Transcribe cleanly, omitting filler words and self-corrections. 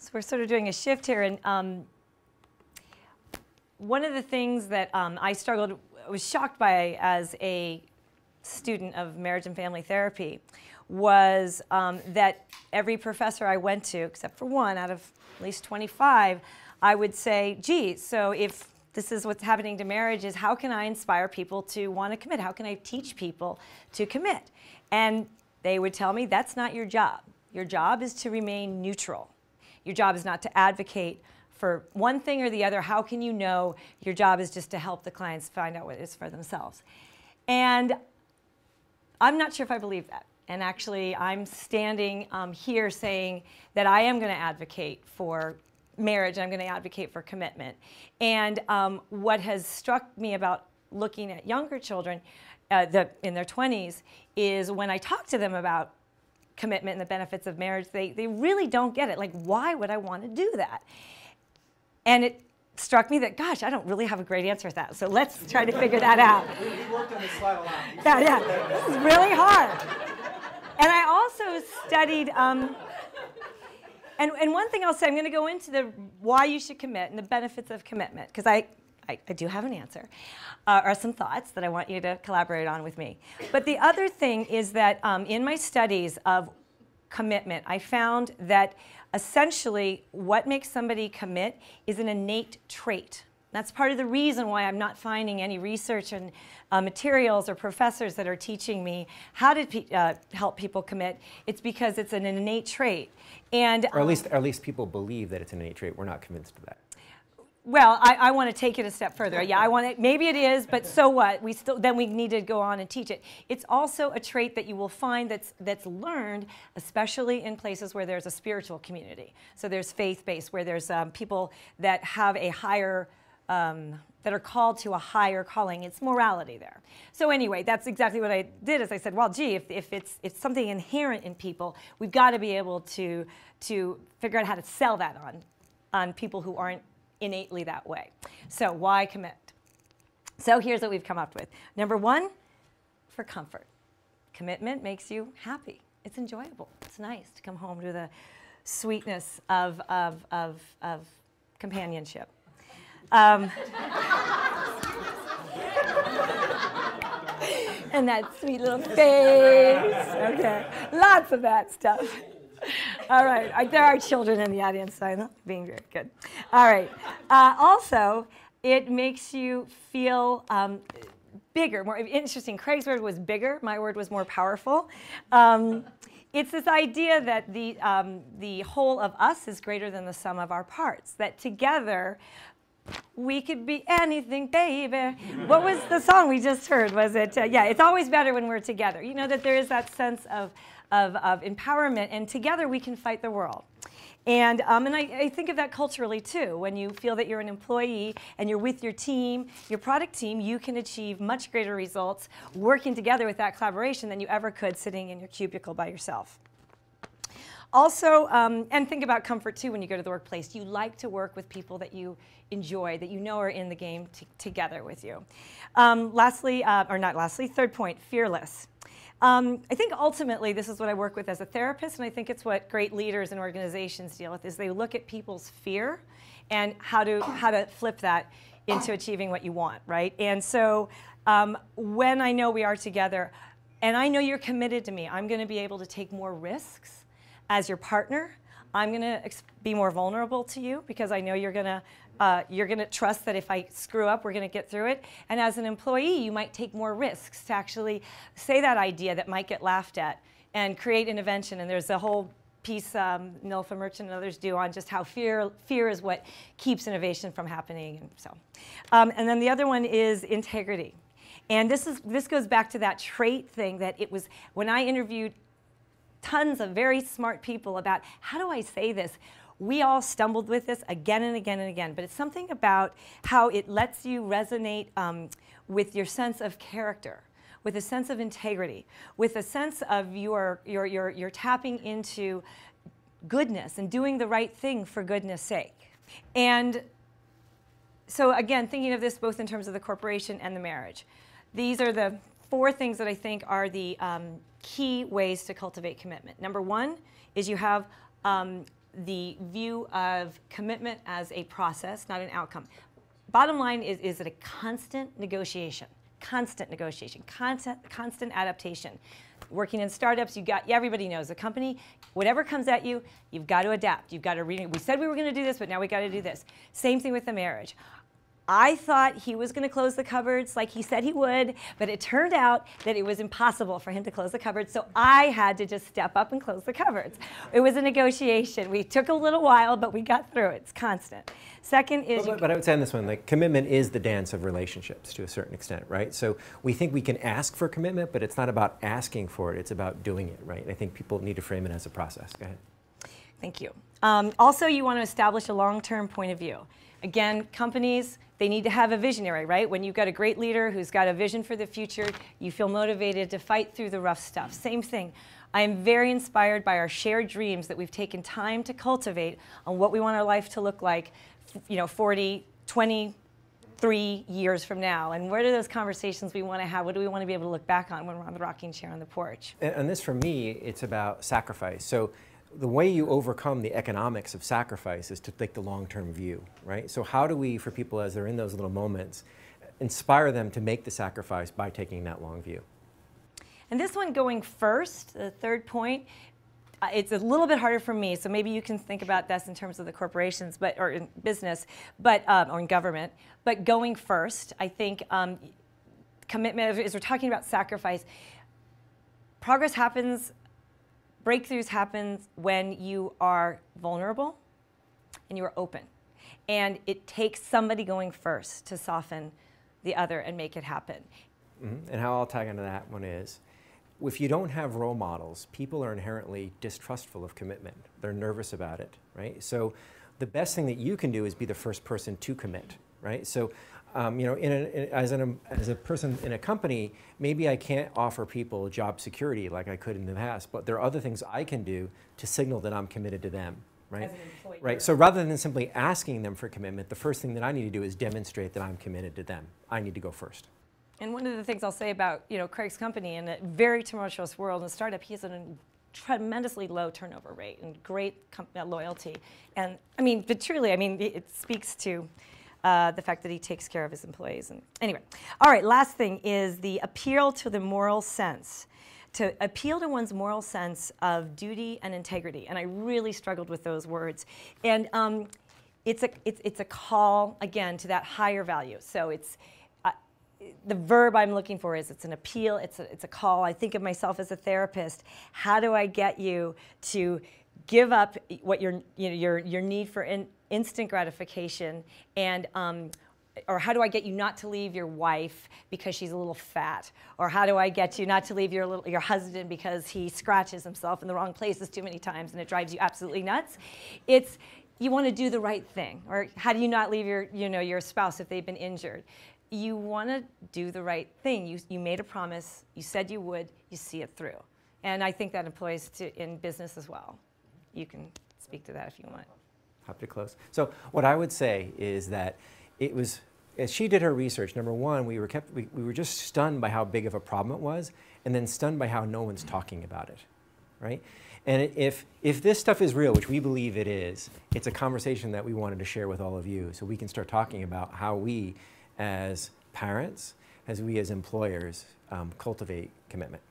So we're sort of doing a shift here, and one of the things that I was shocked by as a student of marriage and family therapy was that every professor I went to, except for one out of at least 25, I would say, gee, so if this is what's happening to marriages, how can I inspire people to want to commit? How can I teach people to commit? And they would tell me, that's not your job. Your job is to remain neutral. Your job is not to advocate for one thing or the other. How can you know? Your job is just to help the clients find out what it is for themselves. And I'm not sure if I believe that. And actually, I'm standing here saying that I am going to advocate for marriage, and I'm going to advocate for commitment. And what has struck me about looking at younger children in their 20s is when I talk to them about commitment and the benefits of marriage, they really don't get it. Like, why would I want to do that? And it struck me that, gosh, I don't really have a great answer to that. So let's try to figure that out. We worked on this slide a lot. Yeah, this is really hard. And I also studied, and one thing I'll say, I'm going to go into the why you should commit and the benefits of commitment, because I do have an answer, or some thoughts that I want you to collaborate on with me. But the other thing is that in my studies of commitment, I found that essentially what makes somebody commit is an innate trait. That's part of the reason why I'm not finding any research and materials or professors that are teaching me how to help people commit. It's because it's an innate trait. And, or at least people believe that it's an innate trait. We're not convinced of that. Well, I want to take it a step further. Yeah, I want it. Maybe it is, but so what? Then we need to go on and teach it. It's also a trait that you will find that's learned, especially in places where there's a spiritual community. So there's faith-based, where there's people that have a higher, that are called to a higher calling. It's morality there. So anyway, that's exactly what I did. Is I said, well, gee, if it's something inherent in people, we've got to be able to figure out how to sell that on people who aren't innately that way. So why commit? So here's what we've come up with. Number one, for comfort. Commitment makes you happy. It's enjoyable. It's nice to come home to the sweetness of companionship. And that sweet little face. Okay, lots of that stuff. All right, there are children in the audience, so I'm being very good. All right, also, it makes you feel bigger, more interesting. Craig's word was bigger, my word was more powerful. It's this idea that the whole of us is greater than the sum of our parts, that together we could be anything, baby. What was the song we just heard? Was it, yeah, it's always better when we're together. You know, that there is that sense of empowerment, and together we can fight the world. And I think of that culturally too. When you feel that you're an employee and you're with your team, your product team, you can achieve much greater results working together with that collaboration than you ever could sitting in your cubicle by yourself. Also, and think about comfort too when you go to the workplace. You like to work with people that you enjoy, that you know are in the game together with you. Lastly, or not lastly, third point, fearless. I think ultimately this is what I work with as a therapist, and I think it's what great leaders and organizations deal with, is they look at people's fear and how to flip that into achieving what you want, right? And so when I know we are together, and I know you're committed to me, I'm going to be able to take more risks as your partner. I'm going to be more vulnerable to you because I know you're going to trust that if I screw up, we're going to get through it. And as an employee, you might take more risks to actually say that idea that might get laughed at and create intervention. And there's a whole piece Nilfa Merchant and others do on just how fear is what keeps innovation from happening. And so, and then the other one is integrity. And this goes back to that trait thing that it was when I interviewed tons of very smart people about how do I say this. We all stumbled with this again and again and again, but it's something about how it lets you resonate with your sense of character, with a sense of integrity, with a sense of you're tapping into goodness and doing the right thing for goodness sake. And so again, thinking of this both in terms of the corporation and the marriage, these are the 4 things that I think are the key ways to cultivate commitment. Number 1 is you have the view of commitment as a process, not an outcome. Bottom line is it a constant negotiation, constant adaptation. Working in startups, everybody knows a company, whatever comes at you, you've got to adapt. You've got to we said we were going to do this, but now we got to do this. Same thing with the marriage. I thought he was going to close the cupboards like he said he would, but it turned out that it was impossible for him to close the cupboards, so I had to just step up and close the cupboards. It was a negotiation. We took a little while, but we got through it. It's constant. Second is... But I would say on this one, like, commitment is the dance of relationships to a certain extent, right? So we think we can ask for commitment, but it's not about asking for it. It's about doing it, right? I think people need to frame it as a process. Go ahead. Thank you. Also, you want to establish a long-term point of view. Again, companies, they need to have a visionary, right? When you've got a great leader who's got a vision for the future, you feel motivated to fight through the rough stuff. Same thing. I am very inspired by our shared dreams that we've taken time to cultivate on what we want our life to look like, 40, 23 years from now. And what are those conversations we want to have? What do we want to be able to look back on when we're on the rocking chair on the porch? And this, for me, it's about sacrifice. So the way you overcome the economics of sacrifice is to take the long-term view, right? So how do we, for people as they're in those little moments, inspire them to make the sacrifice by taking that long view? And this one going first, the third point, it's a little bit harder for me, so maybe you can think about this in terms of the corporations, or in business, or in government. But going first, I think commitment, as we're talking about sacrifice, progress happens, breakthroughs happen when you are vulnerable and you are open. And it takes somebody going first to soften the other and make it happen. Mm-hmm. And how I'll tag into that one is, if you don't have role models, people are inherently distrustful of commitment. They're nervous about it, right? So the best thing that you can do is be the first person to commit, right? So as a person in a company, maybe I can't offer people job security like I could in the past, but there are other things I can do to signal that I'm committed to them, right? As an employee. Right. So rather than simply asking them for commitment, the first thing that I need to do is demonstrate that I'm committed to them. I need to go first. And one of the things I'll say about Craig's company, in a very tumultuous world in a startup, he has a tremendously low turnover rate and great loyalty. And but truly, it speaks to the fact that he takes care of his employees. And anyway, all right, last thing is the appeal to the moral sense. To appeal to one's moral sense of duty and integrity. And I really struggled with those words. And it's a call, again, to that higher value. So it's the verb I'm looking for is it's an appeal, it's a call. I think of myself as a therapist. How do I get you to give up what your need for instant gratification, and or how do I get you not to leave your wife because she's a little fat? Or how do I get you not to leave your husband because he scratches himself in the wrong places too many times and it drives you absolutely nuts? It's you want to do the right thing. Or how do you not leave your spouse if they've been injured? You want to do the right thing. You made a promise. You said you would. You see it through. And I think that applies in business as well. You can speak to that if you want. Happy to close. So what I would say is that it was, as she did her research, number one, we were just stunned by how big of a problem it was, and then stunned by how no one's talking about it, right? And if this stuff is real, which we believe it is, it's a conversation that we wanted to share with all of you so we can start talking about how we, as parents, as we as employers, cultivate commitment.